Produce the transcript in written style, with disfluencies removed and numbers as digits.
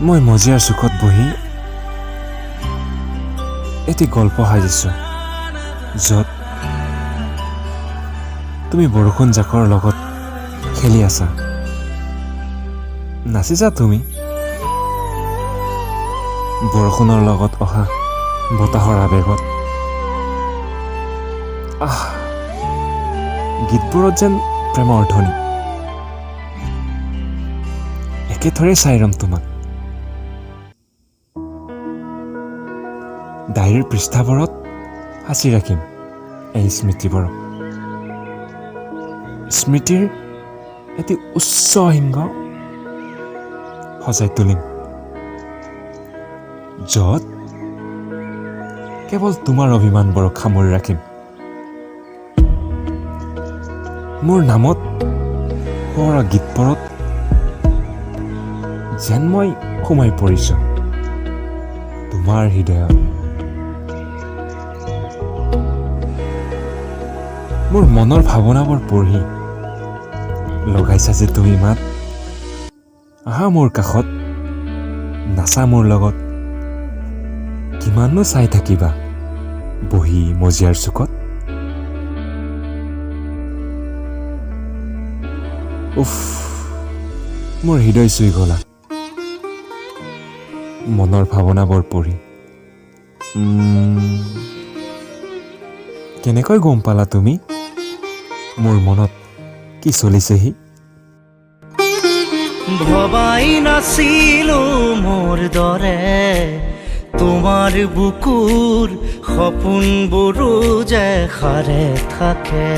মই মজিয়াৰ চুকত বহি এটি গল্প সাজিছোঁ য'ত তুমি বৰষুণ জাকৰ লগত খেলি আছা, নাচিছা তুমি বৰষুণৰ লগত অহা বতাহৰ আৱেগত। গীতবোৰত যেন প্ৰেমৰ ধ্বনি, একেথৰে চাই ৰম তোমাক। ডায়েৰীৰ পৃষ্ঠাবোৰত সাঁচি ৰাখিম এই স্মৃতিবোৰক। স্মৃতিৰ এটি উচ্চ শৃংগ সজাই তুলিম, য'ত কেৱল তোমাৰ অভিমানবোৰক সামৰি ৰাখিম। মোৰ নামত সোঁৱৰা গীতবোৰত যেন মই সোমাই পৰিছোঁ তোমাৰ হৃদয়ত। মোৰ মনৰ ভাৱনাবোৰ পঢ়ি লগাইছা যে তুমি মাত, আহা মোৰ কাষত, নাচা মোৰ লগত। কিমাননো চাই থাকিবা বহি মজিয়াৰ চুকত। উফ, মোৰ হৃদয় চুই গলা মনৰ ভাৱনাবোৰ পঢ়ি। কেনেকৈ গম পালা তুমি মোৰ মনত কি চলিছেহি? ভবাই নাছিলো মোৰ দৰে তোমাৰ বুকুৰ সপোনবোৰো যে সাৰে থাকে।